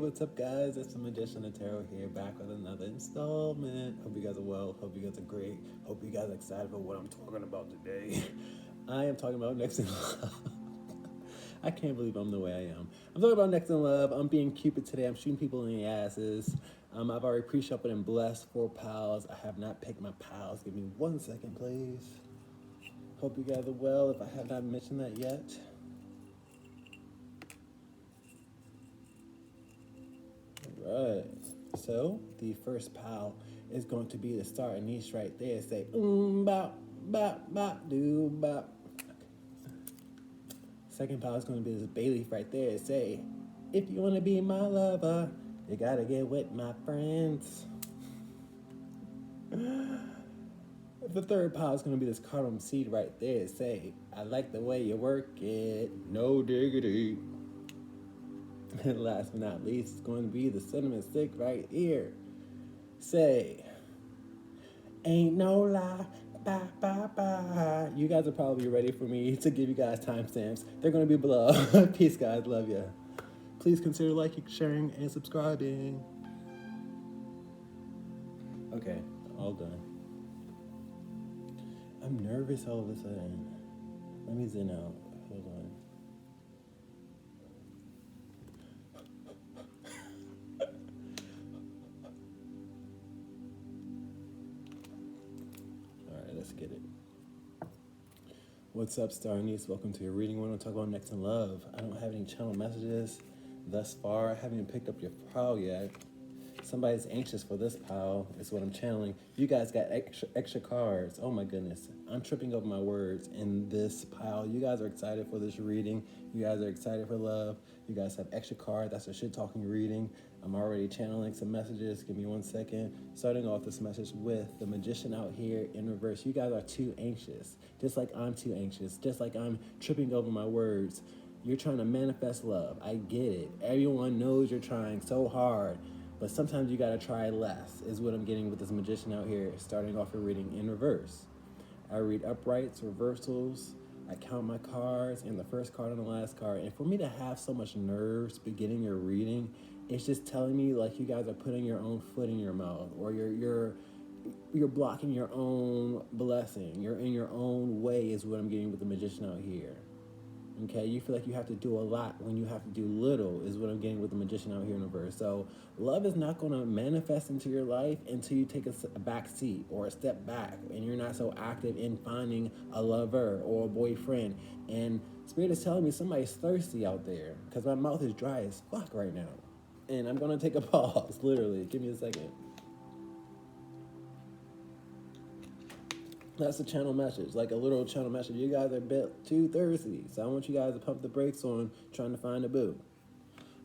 what's up, guys? It's the Magician of Tarot here, back with another installment. Hope you guys are well. Hope you guys are great. Hope you guys are excited for what I'm talking about today. I am talking about next in love. I can't believe I'm the way I am. I'm talking about next in love. I'm being Cupid today. I'm shooting people in the asses. I've already pre-shuffled and blessed 4 PILES. I have not picked my pals. Give me 1 second, please. Hope you guys are well. If I have not mentioned that yet. Right. So the first pile is going to be the star ANISE right there. Say bop bop bop do bop. Second pile is going to be this bay leaf right there. Say, if you want to be my lover, you gotta get with my friends. The third pile is going to be this cardamom seed right there. Say, I like the way you work it, no diggity. And last but not least, it's going to be the cinnamon stick right here. Say, ain't no lie, bye, bye, bye. You guys are probably ready for me to give you guys timestamps. They're going to be below. Peace, guys. Love ya. Please consider liking, sharing, and subscribing. Okay, all done. I'm nervous all of a sudden. Let me zen out. Hold on. Let's get it. What's up, Star ANISE? Welcome to your reading. We're going to talk about next in love. I don't have any channel messages thus far. I haven't even picked up your pile yet. Somebody's anxious for this pile is what I'm channeling. You guys got extra cards. Oh my goodness. I'm tripping over my words in this pile. You guys are excited for this reading. You guys are excited for love. You guys have extra cards. That's a shit talking reading. I'm already channeling some messages. Give me 1 second. Starting off this message with the Magician out here in reverse. You guys are too anxious. Just like I'm too anxious. Just like I'm tripping over my words. You're trying to manifest love. I get it. Everyone knows you're trying so hard. But sometimes you gotta try less, is what I'm getting with this Magician out here, starting off your reading in reverse. I read uprights, reversals, I count my cards, and the first card and the last card. And for me to have so much nerves beginning your reading, it's just telling me like you guys are putting your own foot in your mouth, or you're blocking your own blessing. You're in your own way, is what I'm getting with the Magician out here. Okay, you feel like you have to do a lot when you have to do little, is what I'm getting with the Magician out here in reverse. So love is not going to manifest into your life until you take a back seat or a step back, and you're not so active in finding a lover or a boyfriend. And Spirit is telling me somebody's thirsty out there, because my mouth is dry as fuck right now. And I'm going to take a pause, literally. Give me a second. That's a channel message, like a literal channel message. You guys are a bit too thirsty, so I want you guys to pump the brakes on trying to find a boo.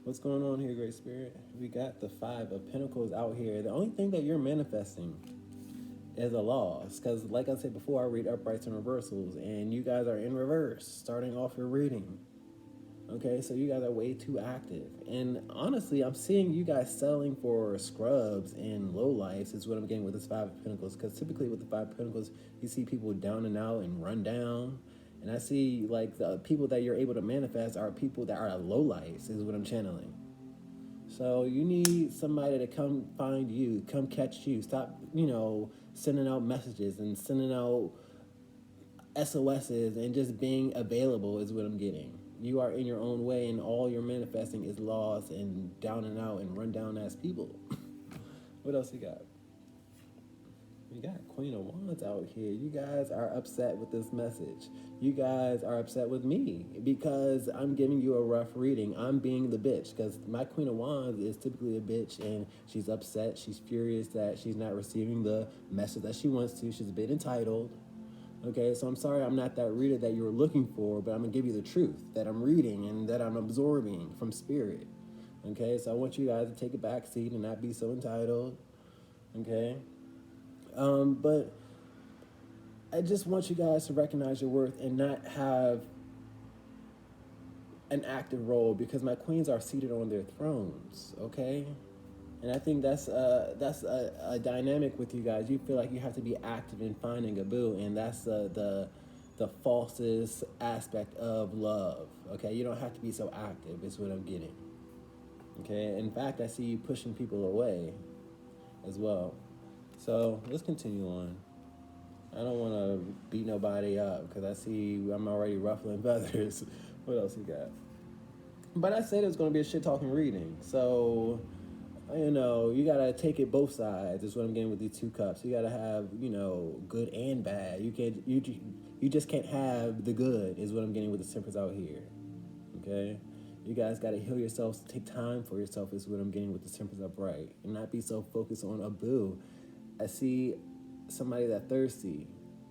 What's going on here, Great Spirit? We got the 5 of Pentacles out here. The only thing that you're manifesting is a loss, because like I said before, I read uprights and reversals, and you guys are in reverse, starting off your reading. Okay, so you guys are way too active. And honestly, I'm seeing you guys selling for scrubs and lowlifes is what I'm getting with this 5 of Pentacles. Because typically with the 5 of Pentacles, you see people down and out and run down. And I see like the people that you're able to manifest are people that are lowlifes is what I'm channeling. So you need somebody to come find you, come catch you. Stop, sending out messages and sending out SOSs and just being available is what I'm getting. You are in your own way, and all you're manifesting is loss and down and out and run down ass people. What else you got? You got Queen of Wands out here. You guys are upset with this message. You guys are upset with me because I'm giving you a rough reading. I'm being the bitch, because my Queen of Wands is typically a bitch, and she's upset. She's furious that she's not receiving the message that she wants to. She's a bit entitled. Okay, so I'm sorry I'm not that reader that you were looking for, but I'm going to give you the truth that I'm reading and that I'm absorbing from Spirit. Okay, so I want you guys to take a back seat and not be so entitled. Okay, but I just want you guys to recognize your worth and not have an active role, because my queens are seated on their thrones, okay? And I think that's a dynamic with you guys. You feel like you have to be active in finding a boo, and that's the falsest aspect of love. Okay, you don't have to be so active. Is what I'm getting. Okay, in fact, I see you pushing people away as well. So let's continue on. I don't want to beat nobody up because I see I'm already ruffling feathers. What else you got? But I said it was going to be a shit talking reading. So, you got to take it both sides. Is what I'm getting with these two cups. You got to have, good and bad. You just can't have the good, is what I'm getting with the Temperance out here. Okay? You guys got to heal yourselves, take time for yourself, is what I'm getting with the Temperance upright. And not be so focused on a boo. I see somebody that thirsty.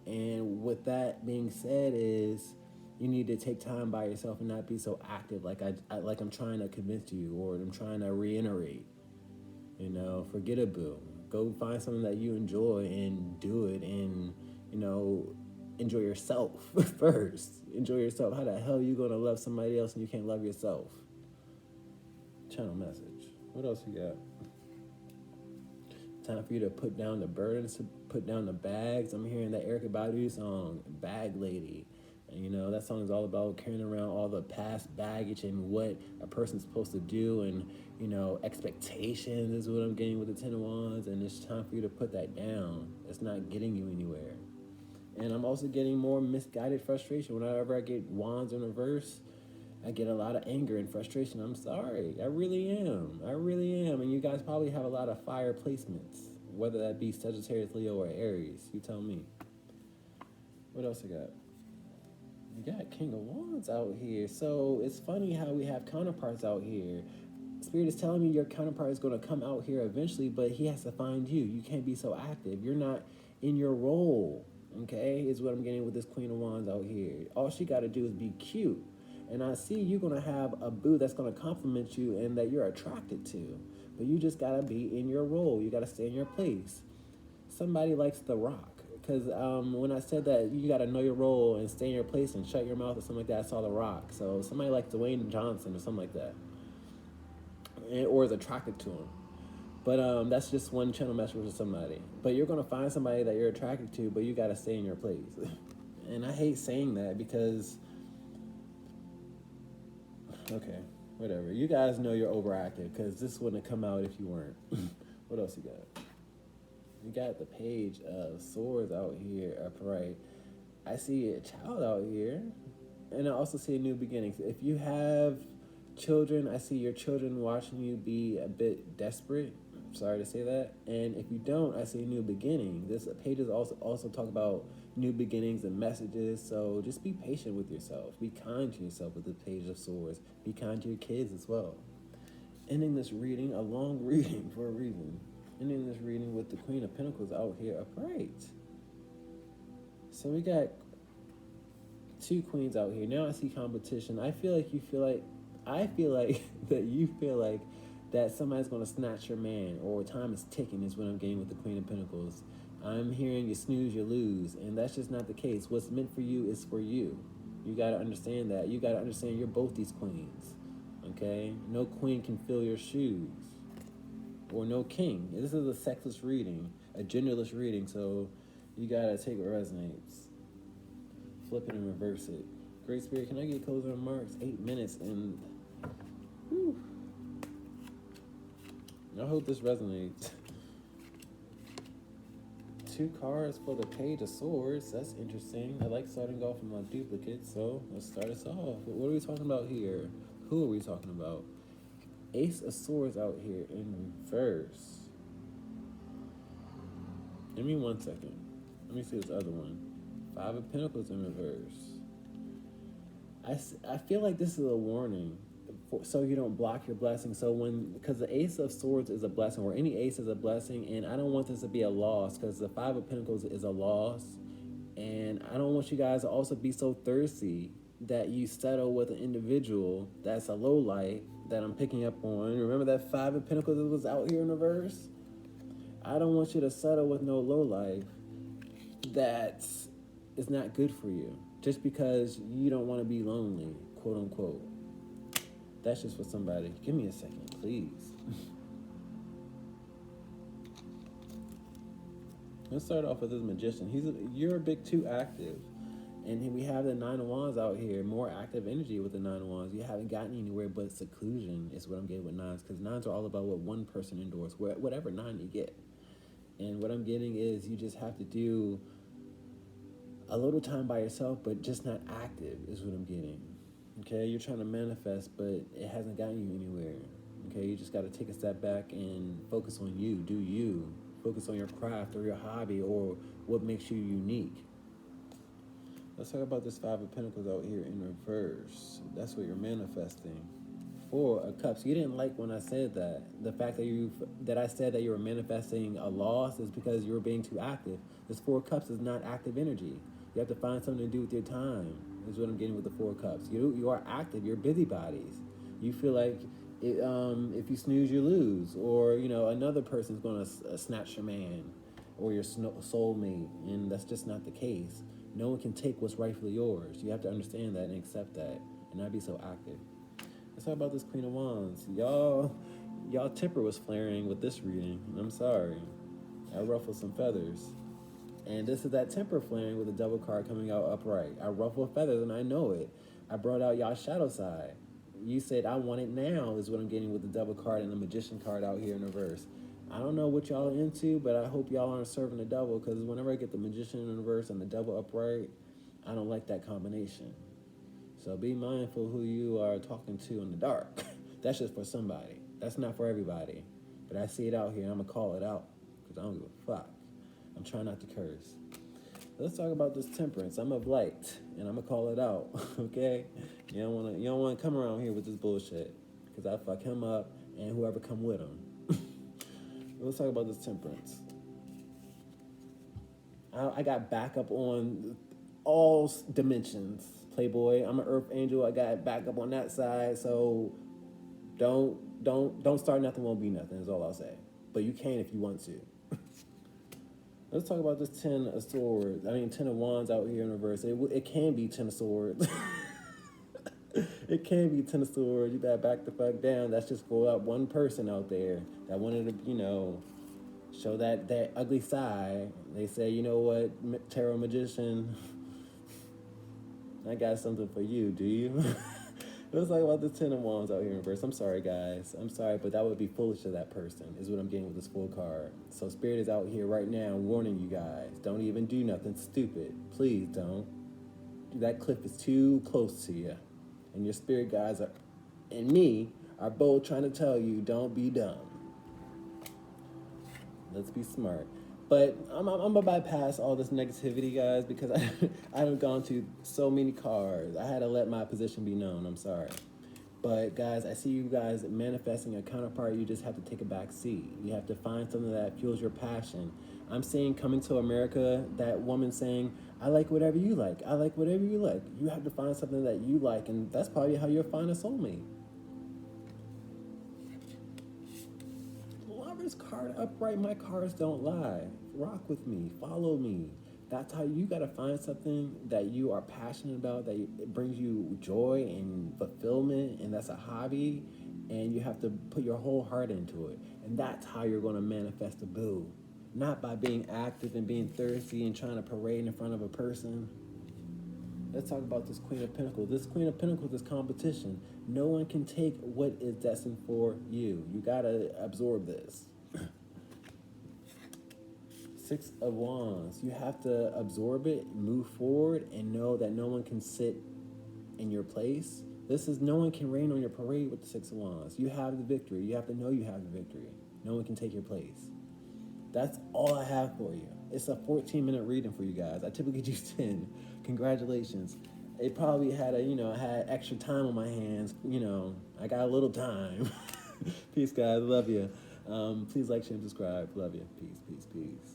And with that being said is you need to take time by yourself and not be so active like I'm trying to convince you or I'm trying to reiterate. Forget a boo. Go find something that you enjoy and do it and, enjoy yourself first. Enjoy yourself. How the hell are you going to love somebody else and you can't love yourself? Channel message. What else you got? Time for you to put down the burdens, to put down the bags. I'm hearing that Erykah Badu song, Bag Lady. And, that song is all about carrying around all the past baggage and what a person's supposed to do and, expectations is what I'm getting with the Ten of Wands. And it's time for you to put that down. It's not getting you anywhere. And I'm also getting more misguided frustration. Whenever I get wands in reverse, I get a lot of anger and frustration. I'm sorry. I really am. And you guys probably have a lot of fire placements, whether that be Sagittarius, Leo, or Aries. You tell me. What else I got? You got King of Wands out here. So it's funny how we have counterparts out here. Spirit is telling me your counterpart is going to come out here eventually, but he has to find you. You can't be so active. You're not in your role, okay, is what I'm getting with this Queen of Wands out here. All she got to do is be cute. And I see you're going to have a boo that's going to compliment you and that you're attracted to. But you just got to be in your role. You got to stay in your place. Somebody likes The Rock. Because when I said that you got to know your role and stay in your place and shut your mouth or something like that, I saw The Rock. So somebody like Dwayne Johnson or something like that. Or is attracted to him. But that's just one channel message with somebody. But you're going to find somebody that you're attracted to, but you got to stay in your place. And I hate saying that because... Okay, whatever. You guys know you're overactive because this wouldn't have come out if you weren't. What else you got? You got the Page of Swords out here upright. I see a child out here, and I also see a new beginning. If you have children, I see your children watching you be a bit desperate. Sorry to say that. And if you don't, I see a new beginning. This pages also talk about new beginnings and messages. So just be patient with yourself. Be kind to yourself with the Page of Swords. Be kind to your kids as well. Ending this reading, a long reading for a reason. Ending this reading with the Queen of Pentacles out here upright. So we got two queens out here. Now I see competition. I feel like that you feel like that somebody's going to snatch your man or time is ticking is what I'm getting with the Queen of Pentacles. I'm hearing you snooze, you lose, and that's just not the case. What's meant for you is for you. You got to understand that. You got to understand you're both these queens, okay? No queen can fill your shoes, or no king. This is a sexless reading, a genderless reading, so you got to take what resonates. Flip it and reverse it. Great Spirit, can I get closing remarks? 8 minutes and... Whew. I hope this resonates. 2 cards for the Page of Swords. That's interesting. I like starting off with my duplicates, so let's start us off. What are we talking about here? Who are we talking about? Ace of Swords out here in reverse. Give me 1 second. Let me see this other one. 5 of Pentacles in reverse. I feel like this is a warning. So you don't block your blessing. Because the Ace of Swords is a blessing, or any ace is a blessing, and I don't want this to be a loss, because the 5 of Pentacles is a loss, and I don't want you guys to also be so thirsty that you settle with an individual that's a lowlight that I'm picking up on. Remember that 5 of Pentacles that was out here in reverse? I don't want you to settle with no lowlife that is not good for you, just because you don't want to be lonely, quote unquote. That's just for somebody. Give me a second, please. Let's start off with this Magician. You're a bit too active. And we have the Nine of Wands out here, more active energy with the Nine of Wands. You haven't gotten anywhere but seclusion is what I'm getting with nines, because nines are all about what one person endures, whatever nine you get. And what I'm getting is you just have to do a little time by yourself, but just not active is what I'm getting. Okay, you're trying to manifest, but it hasn't gotten you anywhere. Okay, you just got to take a step back and focus on you, do you. Focus on your craft or your hobby or what makes you unique. Let's talk about this Five of Pentacles out here in reverse. That's what you're manifesting. Four of Cups. You didn't like when I said that. The fact that I said that you were manifesting a loss is because you were being too active. This Four of Cups is not active energy. You have to find something to do with your time, is what I'm getting with the Four of Cups. You are active. You're busybodies. You feel like if you snooze, you lose. Or, another person's going to snatch your man or your soulmate. And that's just not the case. No one can take what's rightfully yours. You have to understand that and accept that and not be so active. Let's talk about this Queen of Wands. Y'all temper was flaring with this reading. And I'm sorry. I ruffled some feathers. And this is that temper flaring with the Devil card coming out upright. I ruffle feathers and I know it. I brought out y'all shadow side. You said, I want it now, is what I'm getting with the Devil card and the Magician card out here in reverse. I don't know what y'all are into, but I hope y'all aren't serving the devil, because whenever I get the Magician in reverse and the Devil upright, I don't like that combination. So be mindful who you are talking to in the dark. That's just for somebody. That's not for everybody. But I see it out here, and I'm going to call it out, because I don't give a fuck. I'm trying not to curse. Let's talk about this Temperance. I'm of light, and I'm going to call it out, okay? You don't want to come around here with this bullshit, because I fuck him up and whoever come with him. Let's talk about this Temperance. I got backup on all dimensions. Playboy, I'm an Earth Angel. I got backup on that side. So don't start nothing, won't be nothing, is all I'll say. But you can if you want to. Let's talk about this 10 of Swords. 10 of Wands out here in reverse. It can be 10 of Swords. It can be 10 of Swords. You better back the fuck down. That's just for that one person out there that wanted to, show that ugly side. They say, you know what, Tarot Magician, I got something for you, do you? Let's talk about the 10 of Wands out here in reverse. I'm sorry, guys. I'm sorry, but that would be foolish of that person, is what I'm getting with this full card. So Spirit is out here right now warning you guys. Don't even do nothing stupid. Please don't. That cliff is too close to you. And your spirit guides and me are both trying to tell you, don't be dumb. Let's be smart. But I'm gonna bypass all this negativity, guys, because I've gone to so many cards. I had to let my position be known. I'm sorry. But guys, I see you guys manifesting a counterpart. You just have to take a back seat. You have to find something that fuels your passion. I'm seeing Coming to America, that woman saying, I like whatever you like. I like whatever you like. You have to find something that you like, and that's probably how you'll find a soulmate. Lover's card upright. My cards don't lie. Rock with me. Follow me. That's how you got to find something that you are passionate about, that it brings you joy and fulfillment, and that's a hobby, and you have to put your whole heart into it. And that's how you're going to manifest a boo. Not by being active and being thirsty and trying to parade in front of a person. Let's talk about this Queen of Pentacles. This Queen of Pentacles is competition. No one can take what is destined for you. You got to absorb this. Six of Wands. You have to absorb it, move forward, and know that no one can sit in your place. No one can rain on your parade with the Six of Wands. You have the victory. You have to know you have the victory. No one can take your place. That's all I have for you. It's a 14-minute reading for you guys. I typically do 10. Congratulations. It probably had I had extra time on my hands. I got a little time. Peace, guys. Love you. Please like, share, and subscribe. Love you. Peace, peace, peace.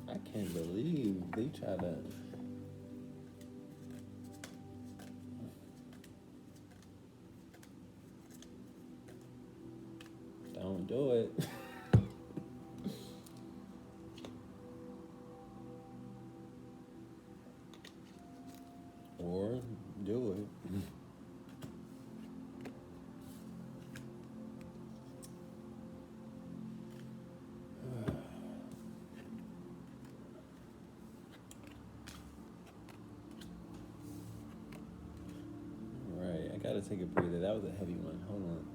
I can't believe they try to... Don't do it. Or do it. take a breather. That was a heavy one. Hold on.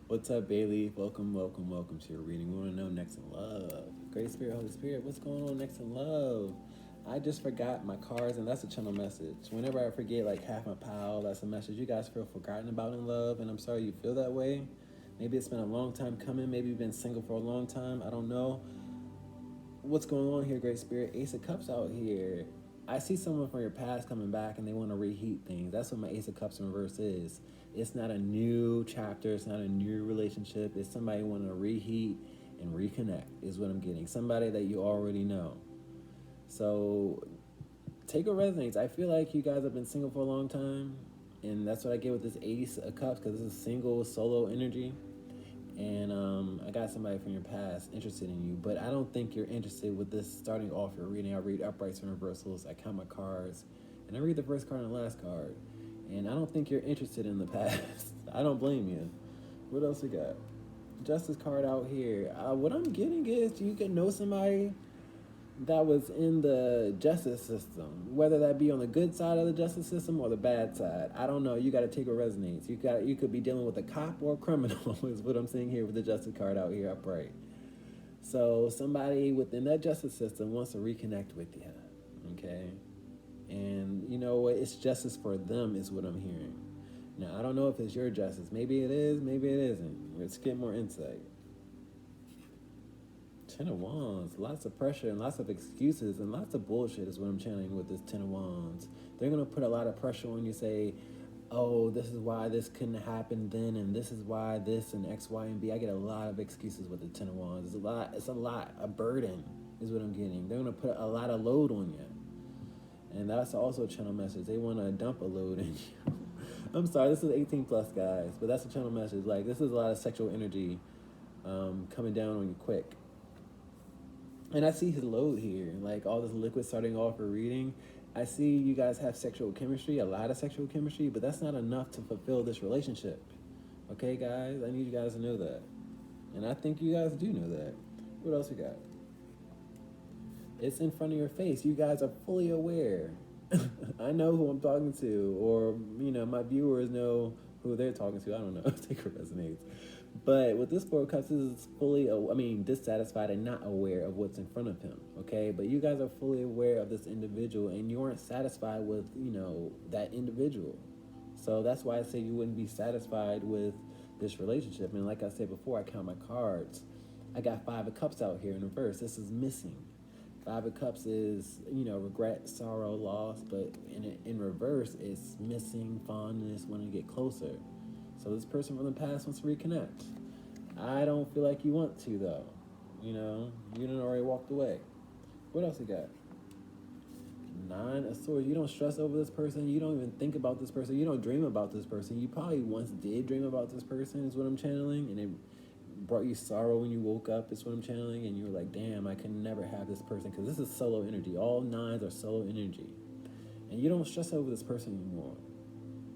What's up, Bailey? Welcome, welcome, welcome to your reading. We want to know next in love. Great Spirit, Holy Spirit, what's going on next in love? I just forgot my cards, and that's a channel message. Whenever I forget like half my pile, that's a message. You guys feel forgotten about in love, and I'm sorry you feel that way. Maybe it's been a long time coming. Maybe you've been single for a long time. I don't know. What's going on here, Great Spirit? Ace of Cups out here. I see someone from your past coming back and they want to reheat things. That's what my Ace of Cups in reverse is. It's not a new chapter. It's not a new relationship. It's somebody wanting to reheat and reconnect is what I'm getting. Somebody that you already know. So take what resonates. I feel like you guys have been single for a long time, and that's what I get with this Ace of Cups, because this is single, solo energy. And I got somebody from your past interested in you, but I don't think you're interested with this starting off your reading. I read uprights and reversals, I count my cards, and I read the first card and the last card. And I don't think you're interested in the past. I don't blame you. What else we got? Justice card out here. What I'm getting is you can know somebody that was in the justice system, whether that be on the good side of the justice system or the bad side. I don't know. You got to take what resonates. You could be dealing with a cop or a criminal is what I'm seeing here with the justice card out here upright. So somebody within that justice system wants to reconnect with you, okay? And you know what? It's justice for them is what I'm hearing. Now, I don't know if it's your justice. Maybe it is, maybe it isn't. Let's get more insight. Ten of Wands, lots of pressure and lots of excuses and lots of bullshit is what I'm channeling with this Ten of Wands. They're going to put a lot of pressure on you, say, oh, this is why this couldn't happen then, and this is why this, and X, Y, and B. I get a lot of excuses with the Ten of Wands. It's a burden is what I'm getting. They're going to put a lot of load on you. And that's also a channel message. They want to dump a load in you. I'm sorry, this is 18 plus, guys, but that's a channel message. Like, this is a lot of sexual energy coming down on you quick. And I see his load here, like all this liquid starting off for reading. I see you guys have sexual chemistry, a lot of sexual chemistry, but that's not enough to fulfill this relationship. Okay, guys? I need you guys to know that. And I think you guys do know that. What else we got? It's in front of your face. You guys are fully aware. I know who I'm talking to, or, you know, my viewers know who they're talking to. I don't know. Take it resonates. But with this Four of Cups, this is fully, dissatisfied and not aware of what's in front of him, okay? But you guys are fully aware of this individual, and you aren't satisfied with, that individual. So that's why I say you wouldn't be satisfied with this relationship. And like I said before, I count my cards. I got Five of Cups out here in reverse. This is missing. Five of Cups is, regret, sorrow, loss, but in reverse, it's missing, fondness, wanting to get closer. So this person from the past wants to reconnect. I don't feel like you want to, though. You done already walked away. What else you got? Nine of Swords. You don't stress over this person. You don't even think about this person. You don't dream about this person. You probably once did dream about this person, is what I'm channeling, and it brought you sorrow when you woke up, is what I'm channeling, and you were like, damn, I can never have this person, because this is solo energy. All nines are solo energy. And you don't stress over this person anymore.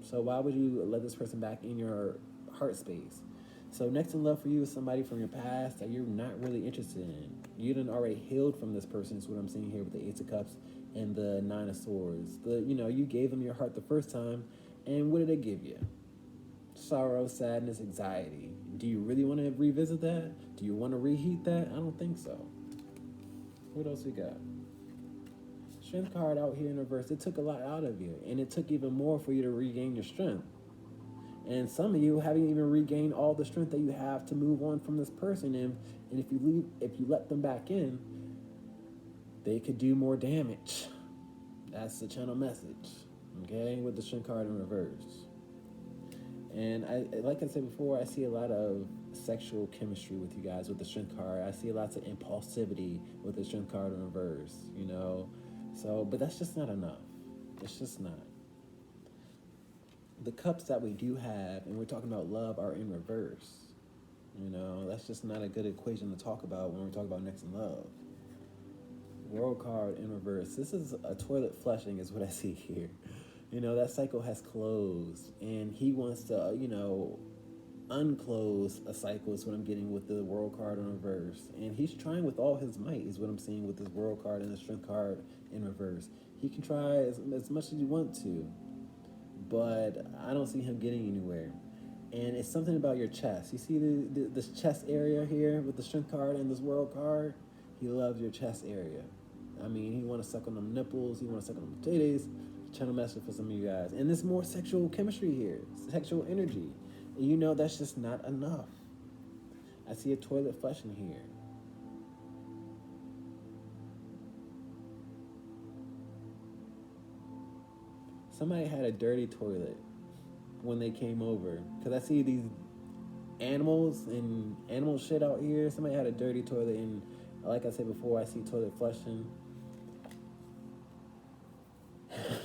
So why would you let this person back in your heart space? So next in love for you is somebody from your past that you're not really interested in. You done already healed from this person, is what I'm seeing here with the Ace of Cups and the Nine of Swords. You gave them your heart the first time, and what did it give you? Sorrow, sadness, anxiety. Do you really want to revisit that? Do you want to reheat that? I don't think so. What else we got? Strength card out here in reverse. It took a lot out of you, and it took even more for you to regain your strength. And some of you haven't even regained all the strength that you have to move on from this person. And if you let them back in, they could do more damage. That's the channel message, okay? With the Strength card in reverse. And like I said before, I see a lot of sexual chemistry with you guys with the Strength card. I see lots of impulsivity with the Strength card in reverse, So, but that's just not enough. It's just not. The cups that we do have, and we're talking about love, are in reverse. That's just not a good equation to talk about when we're talking about next in love. World card in reverse. This is a toilet flushing is what I see here. That cycle has closed, and he wants to, unclose a cycle is what I'm getting with the World card in reverse. And he's trying with all his might is what I'm seeing with this World card and the Strength card in reverse. He can try as much as he wants to, but I don't see him getting anywhere. And it's something about your chest. You see this chest area here with the strength card and this world card? He loves your chest area. I mean, he want to suck on them nipples. He want to suck on them titties. Channel message for some of you guys. And there's more sexual chemistry here, sexual energy. And you know that's just not enough. I see a toilet flushing here. Somebody had a dirty toilet when they came over. Because I see these animals and animal shit out here. Somebody had a dirty toilet, and like I said before, I see toilet flushing.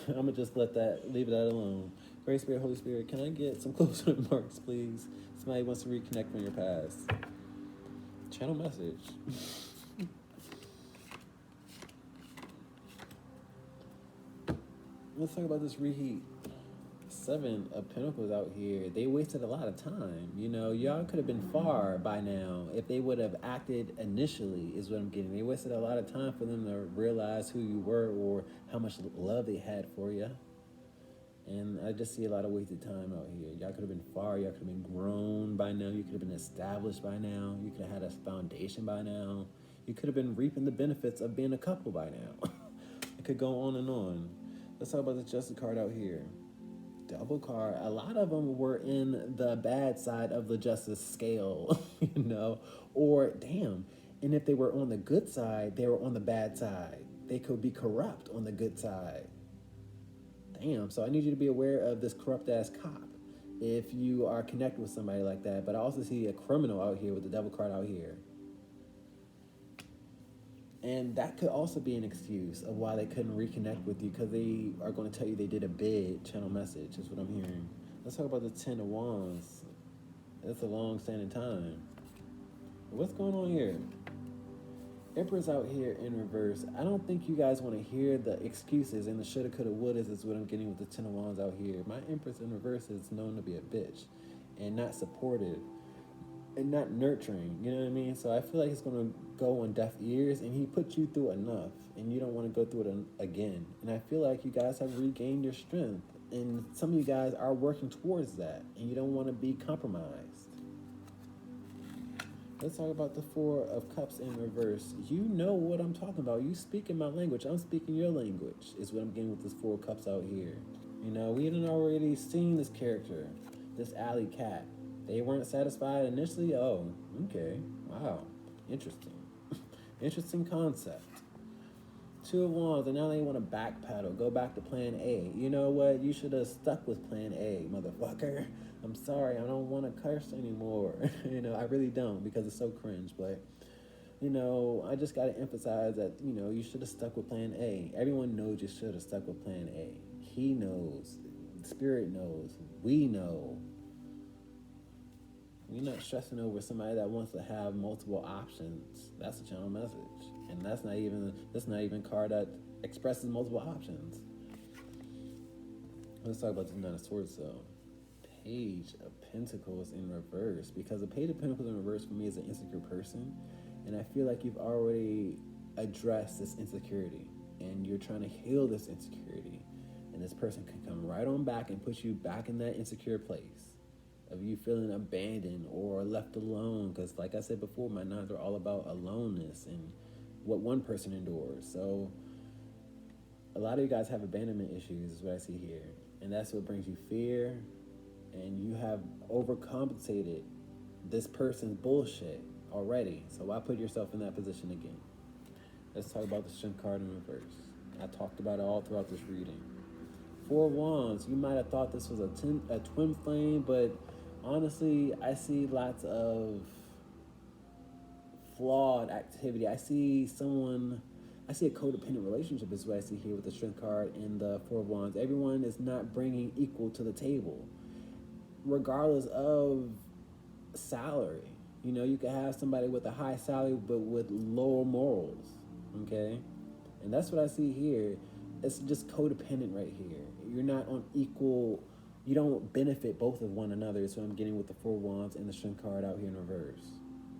I'm going to just leave that alone. Great Spirit, Holy Spirit, can I get some closing remarks, please? Somebody wants to reconnect from your past. Channel message. Let's talk about this reheat. 7 of Pentacles out here. They wasted a lot of time. You know, y'all could have been far by now if they would have acted initially, is what I'm getting. They wasted a lot of time for them to realize who you were or how much love they had for you. And I just see a lot of wasted time out here. Y'all could have been far. Y'all could have been grown by now. You could have been established by now. You could have had a foundation by now. You could have been reaping the benefits of being a couple by now. It could go on and on. Let's talk about the Justice card out here. Double card. A lot of them were in the bad side of the justice scale, you know, or damn. And if they were on the good side, they were on the bad side. They could be corrupt on the good side. Damn. So I need you to be aware of this corrupt ass cop if you are connected with somebody like that. But I also see a criminal out here with the double card out here. And that could also be an excuse of why they couldn't reconnect with you, because they are going to tell you they did a bid. Channel message is what I'm hearing. Let's talk about the 10 of Wands. That's a long-standing time. What's going on here? Empress out here in reverse. I don't think you guys want to hear the excuses and the shoulda, coulda, wouldas is what I'm getting with the 10 of Wands out here. My Empress in reverse is known to be a bitch and not supportive and not nurturing, you know what I mean? So I feel like it's going to go on deaf ears, and he put you through enough, and you don't want to go through it again. And I feel like you guys have regained your strength, and some of you guys are working towards that, and you don't want to be compromised. Let's talk about the 4 of Cups in reverse. You know what I'm talking about. You speaking my language. I'm speaking your language, is what I'm getting with this 4 of Cups out here. You know, we had already seen this character, this alley cat. They weren't satisfied initially. Oh, okay. Wow. Interesting. Interesting concept. 2 of Wands, and now they want to backpedal, go back to plan A. You know what? You should have stuck with plan A, motherfucker. I'm sorry. I don't want to curse anymore. You know, I really don't, because it's so cringe. But, you know, I just got to emphasize that, you know, you should have stuck with plan A. Everyone knows you should have stuck with plan A. He knows. Spirit knows. We know. You're not stressing over somebody that wants to have multiple options. That's a channel message. And that's not even a card that expresses multiple options. Let's talk about the 9 of Swords though. Page of Pentacles in reverse. Because the Page of Pentacles in reverse for me is an insecure person. And I feel like you've already addressed this insecurity. And you're trying to heal this insecurity. And this person can come right on back and put you back in that insecure place of you feeling abandoned or left alone, because like I said before, my 9s are all about aloneness and what one person endures. So a lot of you guys have abandonment issues is what I see here, and that's what brings you fear, and you have overcompensated this person's bullshit already, so why put yourself in that position again? Let's talk about the Strength card in reverse. I talked about it all throughout this reading. 4 of Wands, you might have thought this was a twin flame, but honestly, I see lots of flawed activity. I see a codependent relationship is what I see here with the Strength card and the 4 of Wands. Everyone is not bringing equal to the table, regardless of salary. You know, you could have somebody with a high salary but with lower morals, okay? And that's what I see here. It's just codependent right here. You're not on equal, you don't benefit both of one another. So I'm getting with the 4 of Wands and the Strength card out here in reverse.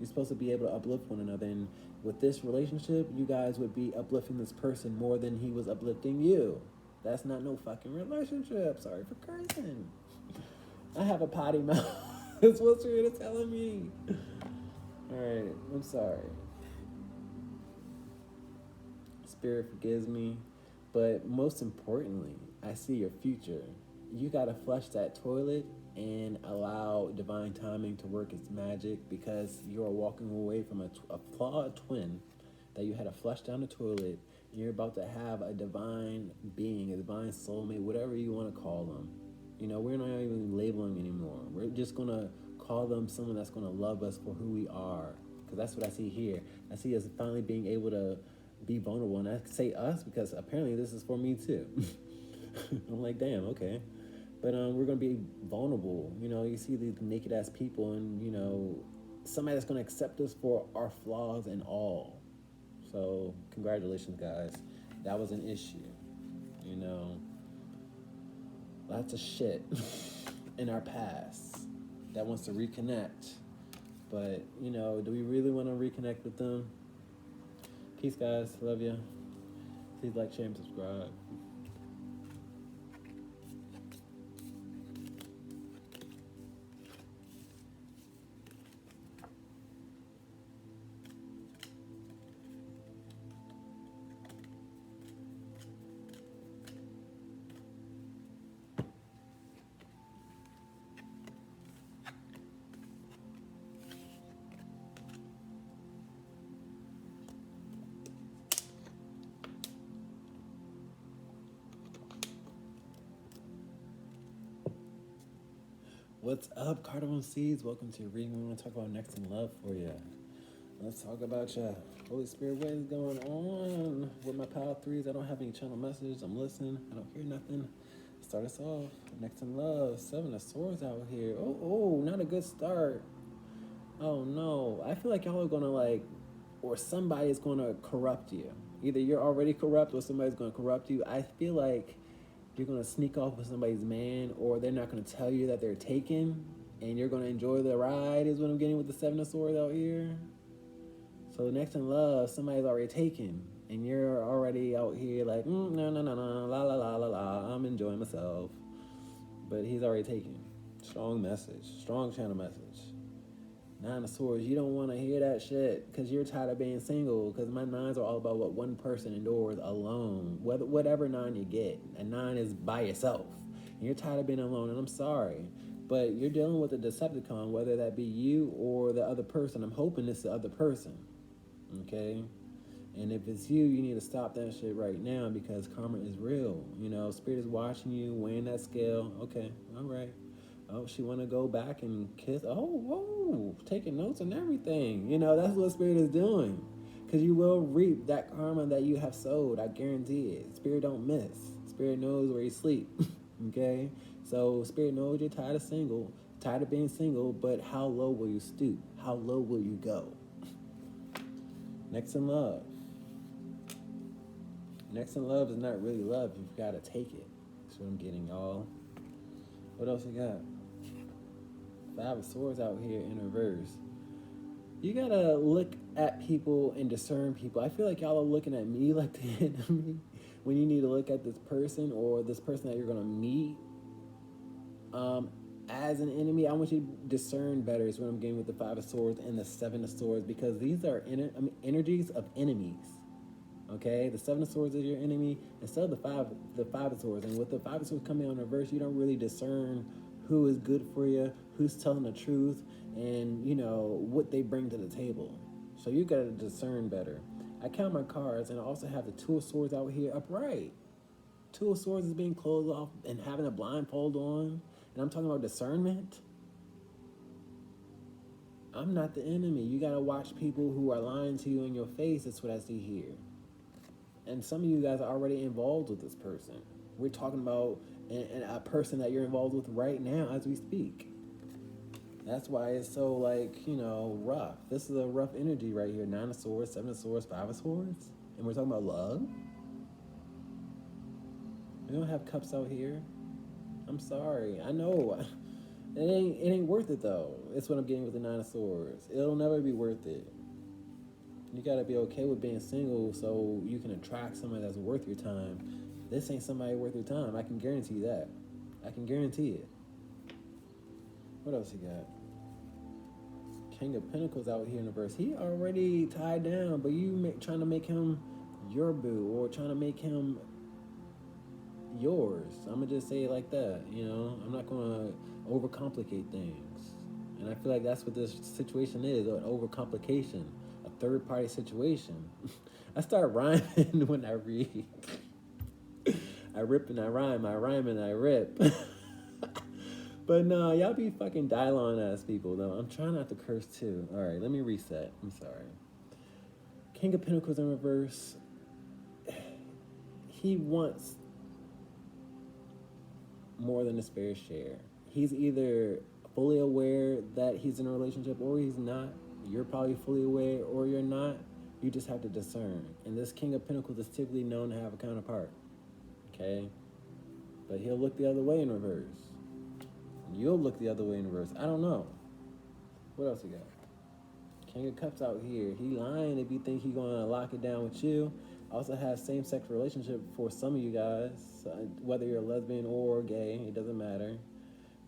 You're supposed to be able to uplift one another. And with this relationship, you guys would be uplifting this person more than he was uplifting you. That's not no fucking relationship. Sorry for cursing. I have a potty mouth. That's what you're telling me. Alright, I'm sorry. Spirit forgives me. But most importantly, I see your future. You gotta flush that toilet and allow divine timing to work its magic, because you are walking away from a flawed twin that you had to flush down the toilet, and you're about to have a divine being, a divine soulmate, whatever you want to call them. You know, we're not even labeling anymore. We're just gonna call them someone that's gonna love us for who we are, because that's what I see here. I see us finally being able to be vulnerable, and I say us because apparently this is for me too. I'm like, damn, okay. But we're gonna be vulnerable. You know, you see these naked ass people, and you know, somebody that's gonna accept us for our flaws and all. So congratulations, guys. That was an issue. You know, lots of shit in our past that wants to reconnect. But you know, do we really want to reconnect with them? Peace, guys. Love you. Please like, share, and subscribe. What's up, Cardamom Seeds? Welcome to your reading. We want to talk about next in love for you. Let's talk about your Holy Spirit. What is going on with my pile threes? I don't have any channel messages. I'm listening. I don't hear nothing. Start us off. Next in love. 7 of Swords out here. Oh, not a good start. Oh no. I feel like y'all are gonna or somebody is gonna corrupt you. Either you're already corrupt or somebody's gonna corrupt you. I feel like you're going to sneak off with somebody's man, or they're not going to tell you that they're taken, and you're going to enjoy the ride is what I'm getting with the 7 of Swords out here. So next in love, somebody's already taken, and you're already out here like, no, la, la, la, la, la, I'm enjoying myself. But he's already taken. Strong message. Strong channel message. 9 of Swords, you don't want to hear that shit because you're tired of being single, because my 9s are all about what one person endures alone. Whatever 9 you get, a 9 is by yourself. And you're tired of being alone, and I'm sorry. But you're dealing with a Decepticon, whether that be you or the other person. I'm hoping it's the other person, okay? And if it's you, you need to stop that shit right now, because karma is real. You know, Spirit is watching you, weighing that scale. Okay, all right. Oh, she want to go back and kiss. Oh, whoa, taking notes and everything. You know, that's what Spirit is doing. Because you will reap that karma that you have sowed. I guarantee it. Spirit don't miss. Spirit knows where you sleep. Okay? So Spirit knows you're tired of being single, but how low will you stoop? How low will you go? Next in love. Next in love is not really love. You've got to take it. That's what I'm getting, y'all. What else you got? 5 of Swords out here in reverse. You gotta look at people and discern people. I feel like y'all are looking at me like the enemy when you need to look at this person or this person that you're gonna meet as an enemy. I want you to discern better is what I'm getting with the 5 of Swords and the 7 of Swords, because these are energies of enemies. Okay, the 7 of Swords is your enemy, instead of the five of Swords. And with the 5 of Swords coming on reverse, you don't really discern who is good for you, who's telling the truth, and you know what they bring to the table. So you gotta discern better. I count my cards, and I also have the 2 of Swords out here upright. 2 of Swords is being closed off and having a blindfold on, and I'm talking about discernment. I'm not the enemy. You gotta watch people who are lying to you in your face. That's what I see here. And some of you guys are already involved with this person. We're talking about a person that you're involved with right now as we speak. That's why it's so, rough. This is a rough energy right here. 9 of Swords, 7 of Swords, 5 of Swords. And we're talking about love? We don't have cups out here. I'm sorry. I know. It ain't worth it though. It's what I'm getting with the Nine of Swords. It'll never be worth it. You gotta be okay with being single so you can attract somebody that's worth your time. This ain't somebody worth your time. I can guarantee that. I can guarantee it. What else you got? King of Pentacles out here in the verse. He already tied down, but you trying to make him your boo or trying to make him yours. I'm gonna just say it like that. I'm not gonna overcomplicate things. And I feel like that's what this situation is, an overcomplication, a third party situation. I start rhyming when I read. I rip and I rhyme, I rhyme and I rip. But no, y'all be fucking dial-on ass people though. I'm trying not to curse too. Alright, let me reset. I'm sorry. King of Pentacles in reverse. He wants more than his fair share. He's either fully aware that he's in a relationship or he's not. You're probably fully aware or you're not. You just have to discern. And this King of Pentacles is typically known to have a counterpart. Okay? But he'll look the other way in reverse. You'll look the other way in reverse. I don't know. What else you got? King of Cups out here. He lying if you think he gonna lock it down with you. Also have same-sex relationship for some of you guys. Whether you're a lesbian or gay, it doesn't matter.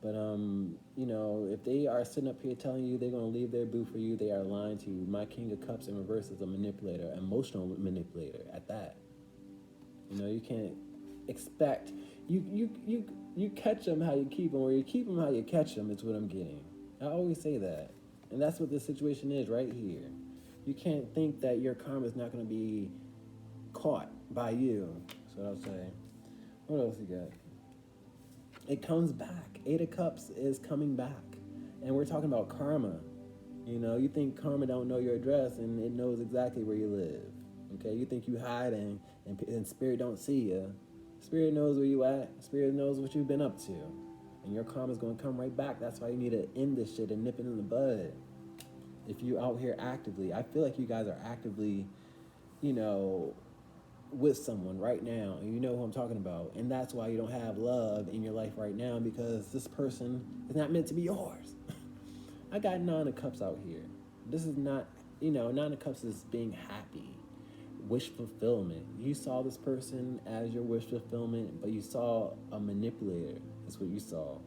But, if they are sitting up here telling you they're going to leave their boo for you, they are lying to you. My King of Cups in reverse is a manipulator, emotional manipulator at that. You can't expect... You catch them how you keep them, or you keep them how you catch them, is what I'm getting. I always say that. And that's what this situation is right here. You can't think that your karma is not going to be caught by you. That's what I'll say. What else you got? It comes back. 8 of Cups is coming back. And we're talking about karma. You think karma don't know your address and it knows exactly where you live. Okay? You think you hiding and spirit don't see you. Spirit knows where you at. Spirit knows what you've been up to. And your karma's going to come right back. That's why you need to end this shit and nip it in the bud. If you're out here actively. I feel like you guys are actively, with someone right now, and you know who I'm talking about, and that's why you don't have love in your life right now, because this person is not meant to be yours. I got 9 of Cups out here. This is not, 9 of Cups is being happy, wish fulfillment. You saw this person as your wish fulfillment, but you saw a manipulator. That's what you saw.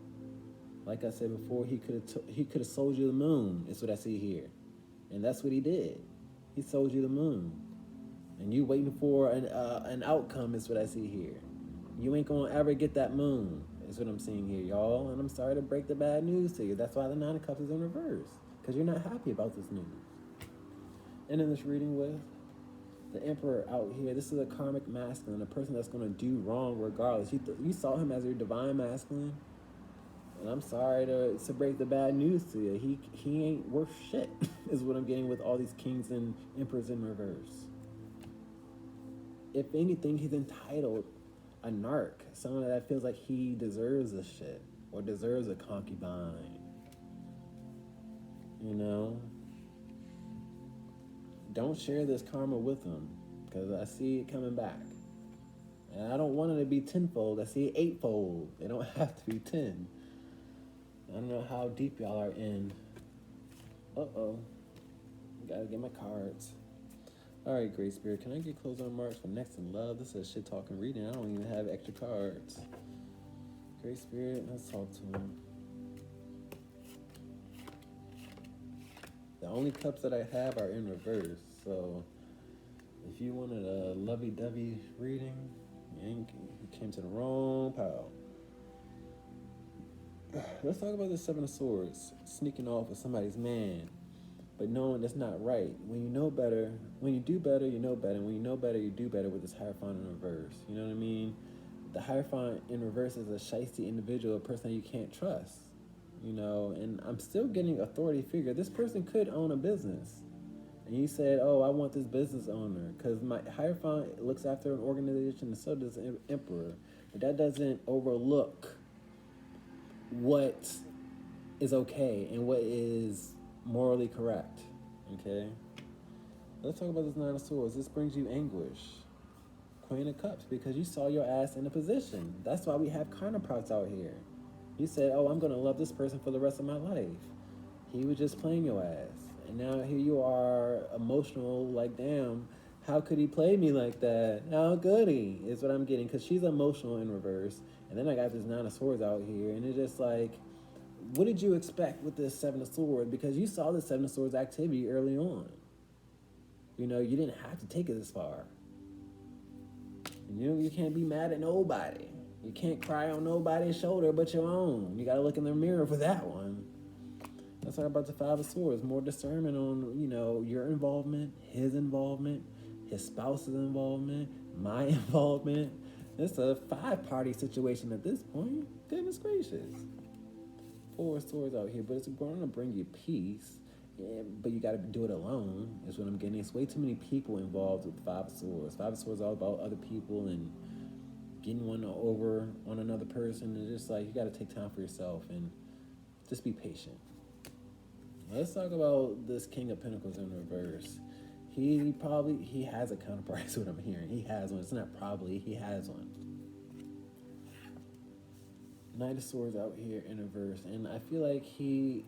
Like I said before, he could have sold you the moon. Is what I see here, and that's what he did. He sold you the moon. And you waiting for an outcome is what I see here. You ain't gonna ever get that moon, is what I'm seeing here, y'all. And I'm sorry to break the bad news to you. That's why the 9 of Cups is in reverse. Because you're not happy about this news. And in this reading with the Emperor out here, this is a karmic masculine, a person that's gonna do wrong regardless. You saw him as your divine masculine. And I'm sorry to break the bad news to you. He ain't worth shit, is what I'm getting with all these kings and emperors in reverse. If anything, he's entitled a narc, someone that feels like he deserves a shit or deserves a concubine. Don't share this karma with him, because I see it coming back. And I don't want it to be tenfold. I see it eightfold. It don't have to be 10. I don't know how deep y'all are in. Gotta get my cards. Alright, Great Spirit, can I get closing remarks for Next in Love? This is shit talking reading. I don't even have extra cards. Great Spirit, let's talk to him. The only cups that I have are in reverse, so if you wanted a lovey-dovey reading, you came to the wrong pile. Let's talk about the 7 of Swords, sneaking off with somebody's man, but knowing that's not right. When you know better, when you do better, you know better. When you know better, you do better with this Hierophant in reverse. You know what I mean? The Hierophant in reverse is a shiesty individual, a person that you can't trust. And I'm still getting authority figure. This person could own a business. And you said, oh, I want this business owner, because my Hierophant looks after an organization, and so does the Emperor. But that doesn't overlook what is okay and what is morally correct. Okay? Let's talk about this 9 of Swords. This brings you anguish. Queen of Cups, because you saw your ass in a position. That's why we have counterparts out here. You said, oh, I'm going to love this person for the rest of my life. He was just playing your ass. And now here you are, emotional, like, damn, how could he play me like that? How could he? Is what I'm getting. Because she's emotional in reverse. And then I got this Nine of Swords out here. And it's just like, what did you expect with this Seven of Swords? Because you saw the Seven of Swords activity early on. You know, you didn't have to take it this far. You can't be mad at nobody. You can't cry on nobody's shoulder but your own. You got to look in the mirror for that one. Let's talk about the Five of Swords. More discernment on, your involvement, his spouse's involvement, my involvement. It's a five-party situation at this point. Goodness gracious. Four of Swords out here, but it's going to bring you peace. Yeah, but you got to do it alone, is what I'm getting. It's way too many people involved with Five of Swords. Five of Swords is all about other people and getting one over on another person. It's just like, you got to take time for yourself and just be patient. Let's talk about this King of Pentacles in reverse. He has a counterpart, is what I'm hearing. He has one. It's not probably, he has one. Knight of Swords out here in reverse. And I feel like he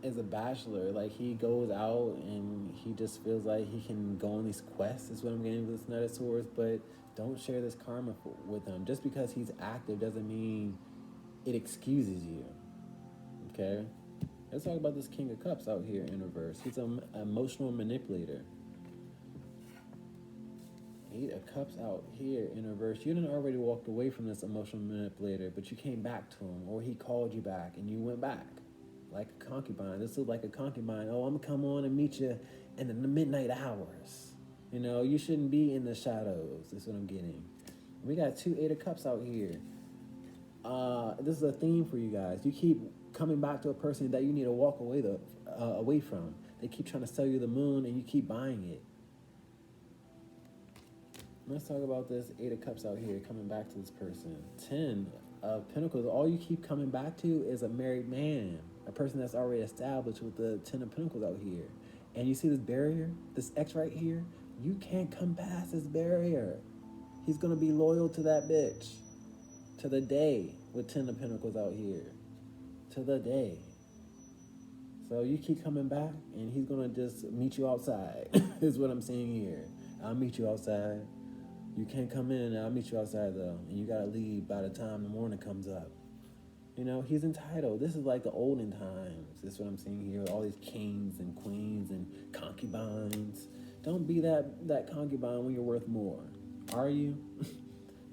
is a bachelor. Like, he goes out and he just feels like he can go on these quests, is what I'm getting with this Knight of Swords. But don't share this karma with him. Just because he's active doesn't mean it excuses you. Okay? Let's talk about this King of Cups out here in reverse. He's an emotional manipulator. Eight of Cups out here in reverse. You didn't already walked away from this emotional manipulator, but you came back to him, or he called you back and you went back. Like a concubine. This is like a concubine. Oh, I'm going to come on and meet you in the midnight hours. You shouldn't be in the shadows. That's what I'm getting. We got two Eight of Cups out here. This is a theme for you guys. You keep coming back to a person that you need to walk away from. They keep trying to sell you the moon and you keep buying it. Let's talk about this Eight of Cups out here, coming back to this person. 10 of Pentacles. All you keep coming back to is a married man, a person that's already established with the 10 of Pentacles out here. And you see this barrier, this X right here? You can't come past this barrier. He's going to be loyal to that bitch. To the day, with 10 of Pentacles out here. To the day. So you keep coming back, and he's going to just meet you outside, is what I'm saying here. I'll meet you outside. You can't come in, I'll meet you outside, though. And you got to leave by the time the morning comes up. He's entitled. This is like the olden times. That's what I'm seeing here. All these kings and queens and concubines. Don't be that concubine when you're worth more. Are you?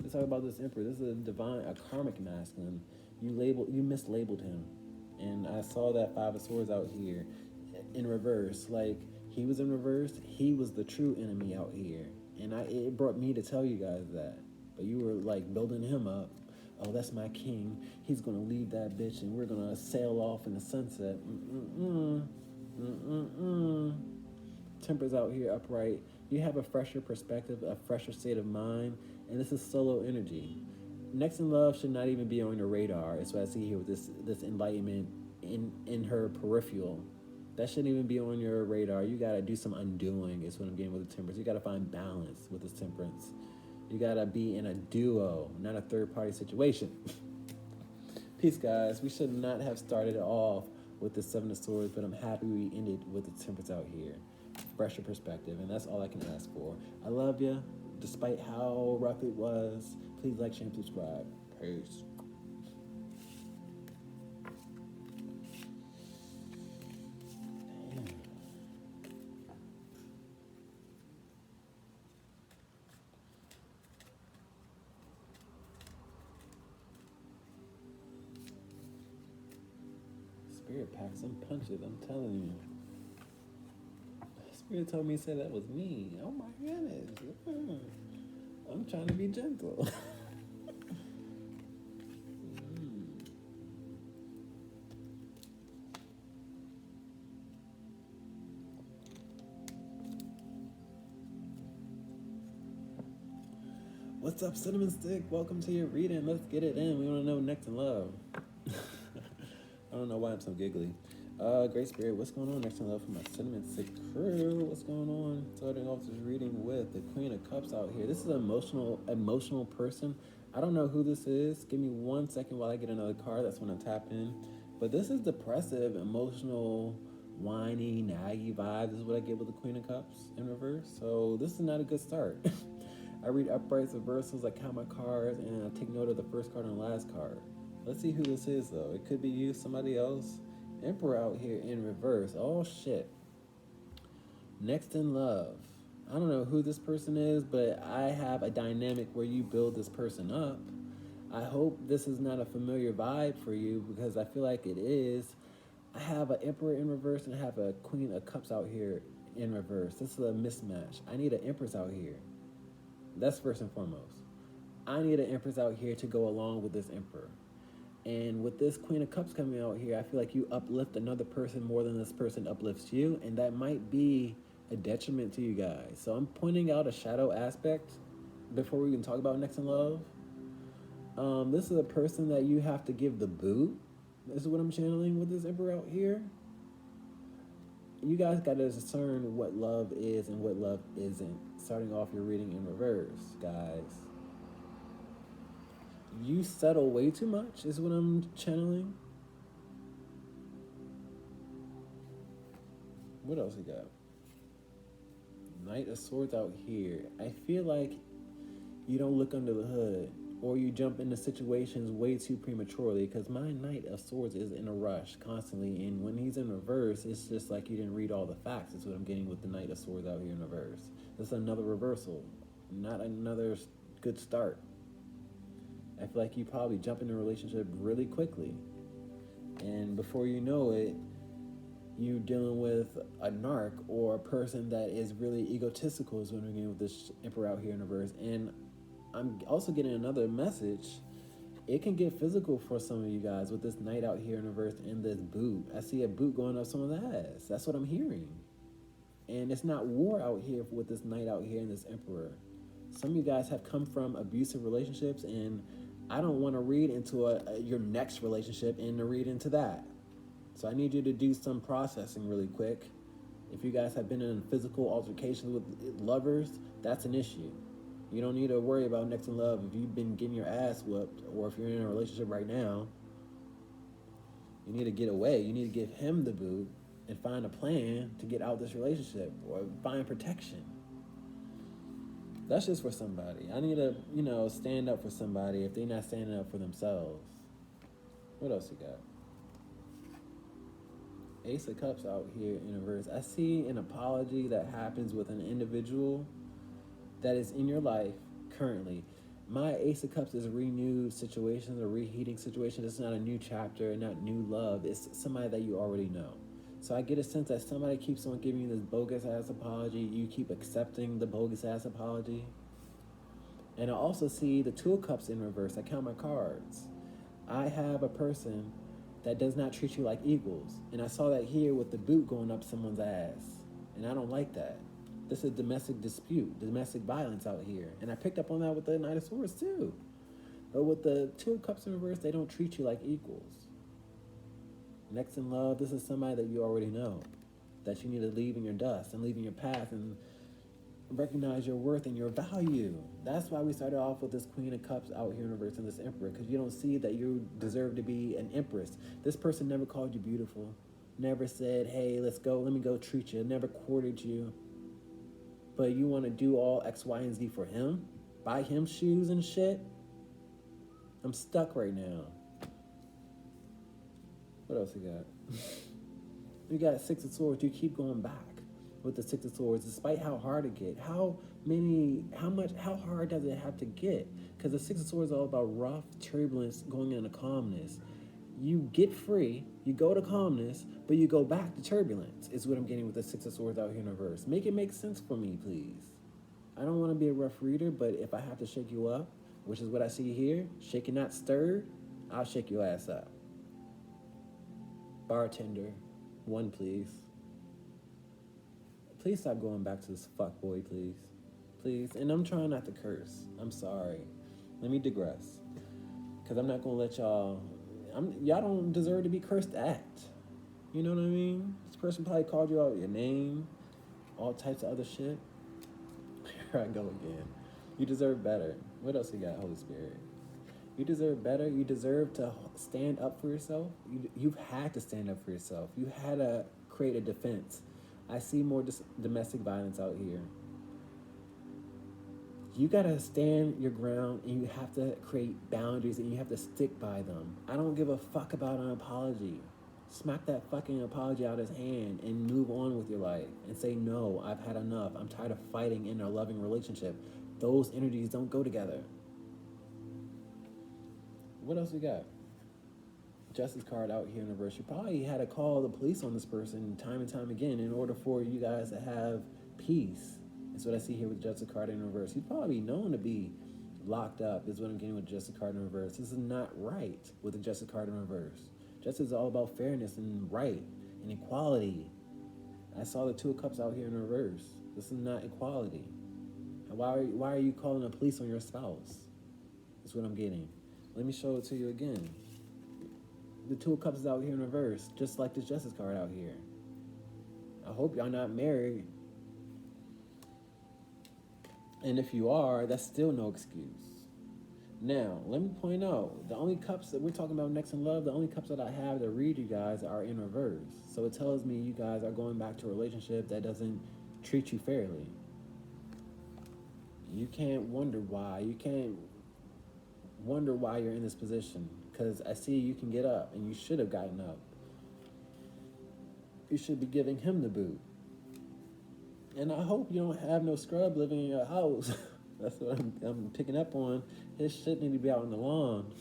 Let's talk about this Emperor. This is a karmic masculine. You mislabeled him. And I saw that Five of Swords out here in reverse. Like, he was in reverse. He was the true enemy out here. And it brought me to tell you guys that. But you were, like, building him up. Oh, that's my king. He's going to leave that bitch and we're going to sail off in the sunset. Temper's out here upright. You have a fresher perspective, a fresher state of mind. And this is solo energy. Next in love should not even be on your radar. That's what I see here with this enlightenment in her peripheral. That shouldn't even be on your radar. You got to do some undoing is what I'm getting with the Temperance. You got to find balance with this Temperance. You got to be in a duo, not a third-party situation. Peace, guys. We should not have started off with the Seven of Swords, but I'm happy we ended with the Temperance out here. Fresher perspective, and that's all I can ask for. I love you, despite how rough it was. Please like, share, and subscribe. Peace. Spirit packed some punches, I'm telling you. Spirit told me to say that was me. Oh my goodness. I'm trying to be gentle. What's up, Cinnamon Stick? Welcome to your reading. Let's get it in. We want to know next in love. I don't know why I'm so giggly. Great Spirit, what's going on next in love for my Cinnamon Stick crew? What's going on? Starting off this reading with the Queen of Cups out here. This is an emotional person, I don't know who this is. Give me 1 second while I get another card. That's when I tap in. But this is depressive, emotional, whiny, naggy vibes. This is what I get with the Queen of Cups in reverse. So this is not a good start. I read uprights, reversals, I count my cards, and I take note of the first card and the last card. Let's see who this is, though. It could be you, somebody else. Emperor out here in reverse. Oh, shit. Next in love. I don't know who this person is, but I have a dynamic where you build this person up. I hope this is not a familiar vibe for you because I feel like it is. I have an Emperor in reverse and I have a Queen of Cups out here in reverse. This is a mismatch. I need an Empress out here. That's first and foremost. I need an Empress out here to go along with this Emperor. And with this Queen of Cups coming out here, I feel like you uplift another person more than this person uplifts you, and that might be a detriment to you guys. So I'm pointing out a shadow aspect before we even talk about next in love. This is a person that you have to give the boot. This is what I'm channeling with this Emperor out here. You guys got to discern what love is and what love isn't. Starting off your reading in reverse, guys. You settle way too much is what I'm channeling. What else we got? Knight of Swords out here. I feel like you don't look under the hood or you jump into situations way too prematurely because my Knight of Swords is in a rush constantly, and when he's in reverse, it's just like you didn't read all the facts. That's what I'm getting with the Knight of Swords out here in reverse. This is another reversal, not another good start. I feel like you probably jump into a relationship really quickly, and before you know it, you're dealing with a narc or a person that is really egotistical is what I'm getting with this Emperor out here in reverse. And I'm also getting another message. It can get physical for some of you guys with this Knight out here in reverse and this boot. I see a boot going up someone's ass. That's what I'm hearing. And it's not war out here with this Knight out here and this Emperor. Some of you guys have come from abusive relationships, and I don't want to read into your next relationship and to read into that. So I need you to do some processing really quick. If you guys have been in physical altercations with lovers, that's an issue. You don't need to worry about next in love if you've been getting your ass whooped, or if you're in a relationship right now. You need to get away. You need to give him the boot and find a plan to get out this relationship or find protection. That's just for somebody. I need to, stand up for somebody if they're not standing up for themselves. What else you got? Ace of Cups out here in reverse. I see an apology that happens with an individual that is in your life currently. My Ace of Cups is a renewed situation, a reheating situation. It's not a new chapter, not new love. It's somebody that you already know. So I get a sense that somebody keeps on giving you this bogus-ass apology. You keep accepting the bogus-ass apology. And I also see the Two of Cups in reverse. I count my cards. I have a person that does not treat you like equals. And I saw that here with the boot going up someone's ass. And I don't like that. This is domestic dispute, domestic violence out here. And I picked up on that with the Knight of Swords too. But with the Two of Cups in reverse, they don't treat you like equals. Next in love, this is somebody that you already know, that you need to leave in your dust and leave in your past and recognize your worth and your value. That's why we started off with this Queen of Cups out here in reverse and this Emperor, because you don't see that you deserve to be an Empress. This person never called you beautiful, never said, hey, let me go treat you, never courted you. But you want to do all X, Y, and Z for him? Buy him shoes and shit? I'm stuck right now. What else we got? We got Six of Swords. You keep going back with the Six of Swords, despite how hard it get. How hard does it have to get? Because the Six of Swords is all about rough turbulence going into calmness. You get free, you go to calmness, but you go back to turbulence, is what I'm getting with the Six of Swords out here in reverse. Make it make sense for me, please. I don't want to be a rough reader, but if I have to shake you up, which is what I see here, shaken not stirred, I'll shake your ass up. Bartender, one please. Please stop going back to this fuckboy, please. Please. And I'm trying not to curse. I'm sorry. Let me digress. Because I'm not going to let y'all don't deserve to be cursed at. You know what I mean? This person probably called you out your name, all types of other shit. Here I go again. You deserve better. What else you got, Holy Spirit? You deserve better. You deserve to stand up for yourself. You've had to stand up for yourself. You had to create a defense. I see more domestic violence out here. You gotta stand your ground, and you have to create boundaries, and you have to stick by them. I don't give a fuck about an apology. Smack that fucking apology out of his hand and move on with your life and say, no, I've had enough. I'm tired of fighting in a loving relationship. Those energies don't go together. What else we got? Justice card out here in reverse. You probably had to call the police on this person time and time again in order for you guys to have peace. That's what I see here with Justice card in reverse. He's probably known to be locked up, is what I'm getting with Justice card in reverse. This is not right with the Justice card in reverse. Justice is all about fairness and right and equality. I saw the Two of Cups out here in reverse. This is not equality. Why are you calling the police on your spouse? That's what I'm getting. Let me show it to you again. The Two of Cups is out here in reverse, just like this Justice card out here. I hope y'all not married. And if you are, that's still no excuse. Now, let me point out, the only cups that we're talking about next in love, the only cups that I have to read you guys are in reverse. So it tells me you guys are going back to a relationship that doesn't treat you fairly. You can't wonder why. You can't wonder why you're in this position, because I see you can get up, and you should have gotten up. You should be giving him the boot. And I hope you don't have no scrub living in your house. That's what I'm picking up on. His shit need to be out on the lawn.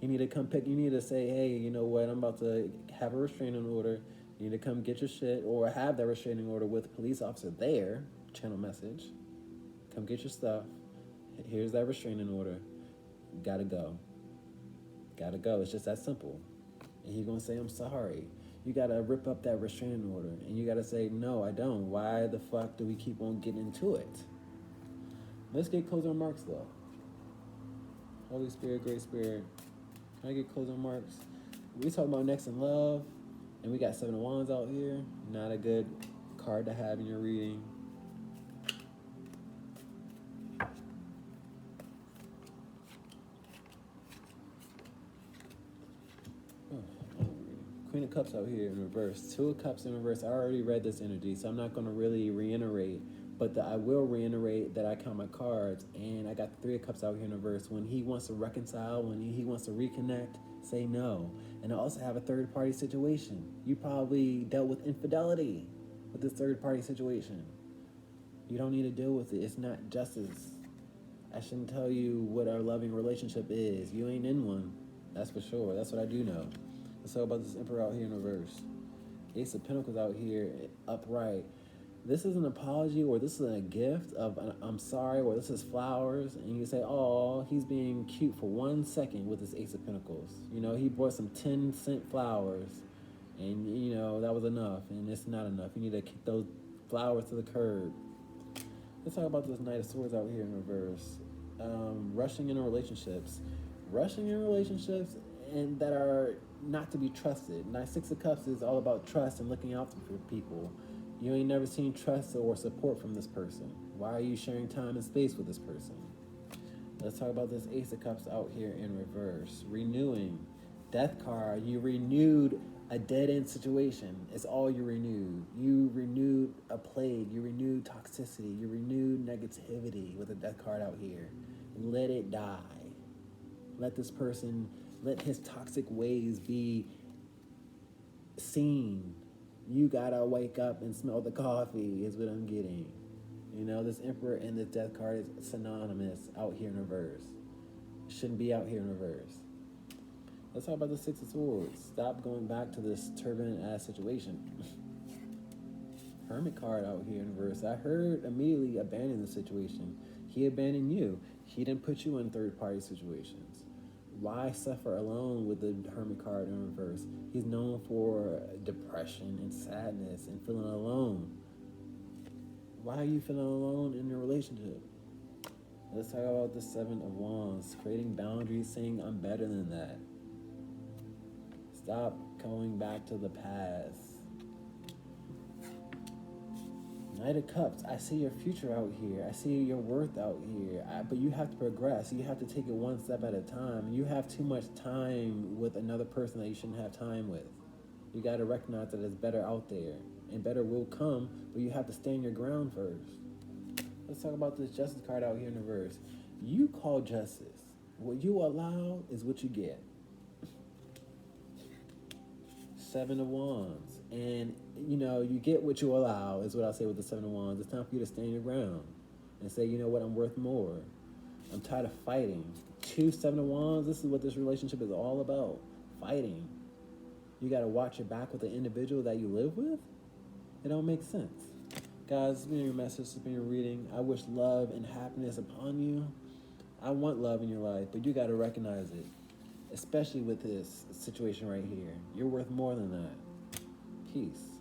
You need to come pick. You need to say, hey, you know what? I'm about to have a restraining order. You need to come get your shit, or have that restraining order with a police officer there. Channel message. Come get your stuff. Here's that restraining order. Gotta go. Gotta go. It's just that simple. And he's gonna say, I'm sorry. You gotta rip up that restraining order, and you gotta say, no, I don't. Why the fuck do we keep on getting into it? Let's get closing remarks though. Holy Spirit, Great Spirit. Can I get closing remarks? We talking about next in love, and we got Seven of Wands out here. Not a good card to have in your reading. Queen of Cups out here in reverse. Two of Cups in reverse. I already read this energy, so I'm not going to really reiterate. But I will reiterate that I count my cards, and I got the Three of Cups out here in reverse. When he wants to reconcile, when he wants to reconnect, say no. And I also have a third-party situation. You probably dealt with infidelity with this third-party situation. You don't need to deal with it. It's not justice. I shouldn't tell you what our loving relationship is. You ain't in one. That's for sure. That's what I do know. Let's talk about this Emperor out here in reverse. Ace of Pentacles out here upright. This is an apology, or this is a gift of an I'm sorry, or this is flowers, and you say, oh, he's being cute for 1 second with this Ace of Pentacles. You know, he brought some 10-cent flowers, and, you know, that was enough, and it's not enough. You need to kick those flowers to the curb. Let's talk about this Knight of Swords out here in reverse. Rushing into relationships. Rushing in relationships and that are not to be trusted. Now, Six of Cups is all about trust and looking out for people. You ain't never seen trust or support from this person. Why are you sharing time and space with this person? Let's talk about this Ace of Cups out here in reverse. Renewing. Death card. You renewed a dead-end situation. It's all you renewed. You renewed a plague. You renewed toxicity. You renewed negativity with a death card out here. Let it die. Let this person, let his toxic ways be seen. You gotta wake up and smell the coffee is what I'm getting. You know, this Emperor and this death card is synonymous out here in reverse. Shouldn't be out here in reverse. Let's talk about the Six of Swords. Stop going back to this turbulent-ass situation. Hermit card out here in reverse. I heard immediately abandon the situation. He abandoned you. He didn't put you in third-party situations. Why suffer alone with the Hermit card in reverse? He's known for depression and sadness and feeling alone. Why are you feeling alone in your relationship? Let's talk about the Seven of Wands. Creating boundaries, saying I'm better than that. Stop going back to the past. Knight of Cups, I see your future out here. I see your worth out here. But you have to progress. You have to take it one step at a time. You have too much time with another person that you shouldn't have time with. You got to recognize that it's better out there. And better will come, but you have to stand your ground first. Let's talk about this Justice card out here in the verse. You call justice. What you allow is what you get. Seven of Wands. And, you know, you get what you allow, is what I'll say with the Seven of Wands. It's time for you to stand your ground and say, you know what, I'm worth more. I'm tired of fighting. Choose Seven of Wands. This is what this relationship is all about. Fighting. You got to watch your back with the individual that you live with? It don't make sense. Guys, it's been your message, it's been your reading. I wish love and happiness upon you. I want love in your life, but you got to recognize it. Especially with this situation right here. You're worth more than that. Peace.